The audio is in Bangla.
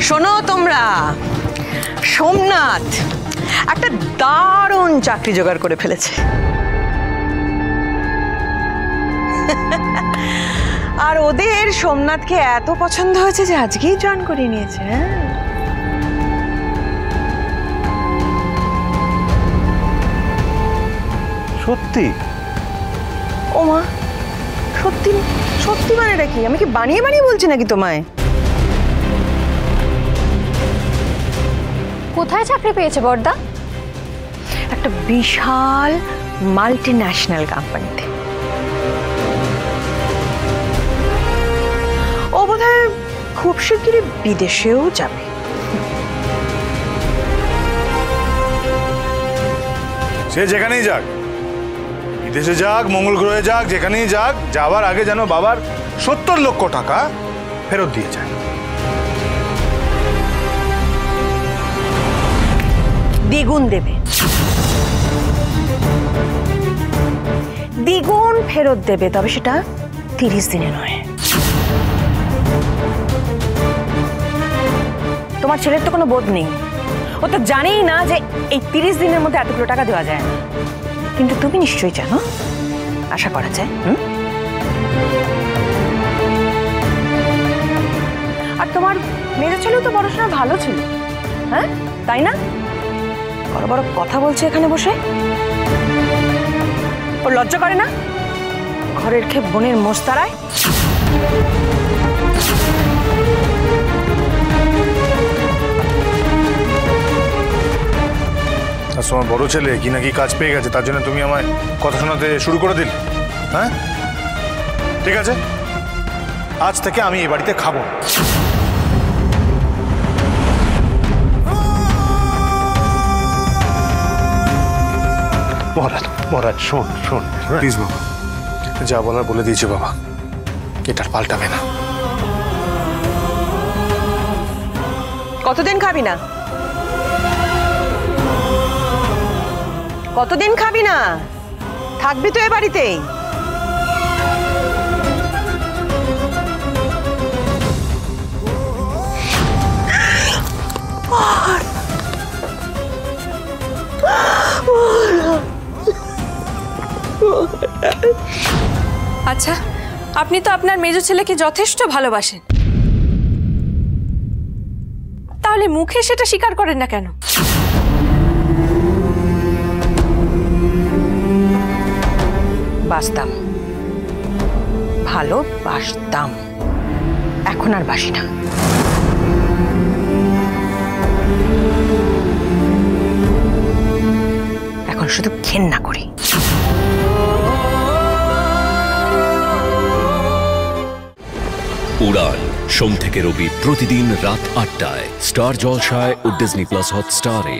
শোনো তোমরা, সোমনাথ একটা দারুণ চাকরি জোগাড় করে ফেলেছে। আর ওদের সোমনাথকে এত পছন্দ হয়েছে যে আজকেই জয়েন করে নিয়েছে। সত্যি? ও মা, সত্যি? সত্যি মানেটা কি? আমি কি বানিয়ে বানিয়ে বলছি নাকি তোমায়? কোথায় চাকরি পেয়েছে বড়দা? একটা বিশাল মাল্টিন্যাশনাল কোম্পানিতে। ও বোধহয় খুব শিগগিরই বিদেশেও যাবে। সে যেখানেই যাক, বিদেশে যাক, মঙ্গল গ্রহে যাক, যেখানেই যাক, যাওয়ার আগে যেন বাবার 70 লক্ষ টাকা ফেরত দিয়ে যায়। দ্বিগুণ দেবে, দ্বিগুণ ফেরত দেবে, তবে সেটা 30 দিনে নয়। তোমার ছেলের তো কোনো বোধ নেই, ও তো জানেই না যে এই 30 দিনের মধ্যে এতগুলো টাকা দেওয়া যায় না। কিন্তু তুমি নিশ্চয়ই জানো, আশা করা যায়। আর তোমার মেয়ে ছেলেও তো পড়াশোনা ভালো ছিল, হ্যাঁ তাই না? বড় বড় কথা বলছে এখানে বসে। ওর লজ্জা করে না? ঘরের খেয়ে বোনের মোষ তাড়ায়। তোমার বড় ছেলে কি নাকি কাজ পেয়ে গেছে, তার জন্য তুমি আমায় কথা শোনাতে শুরু করে দিলে? হ্যাঁ ঠিক আছে, আজ থেকে আমি এই বাড়িতে খাবো। মহারাজ শোন শোন প্লিজ বাবা, যা বলার বলে দিয়েছে বাবা, এটার পাল্টাবে না। কতদিন খাবি না? কতদিন খাবি না? থাকবি তো এ বাড়িতেই। আচ্ছা, আপনি তো আপনার মেজো ছেলেকে যথেষ্ট ভালোবাসেন, তাহলে মুখে সেটা স্বীকার করেন না কেন? বাসতাম, ভালোবাসতাম, এখন আর বাসি না। এখন শুধু ঘেন্না করি। উড়ান সোম থেকে রবি প্রতিদিন রাত 8টায় স্টার জলসায় ও ডিজনি প্লাস হটস্টারে।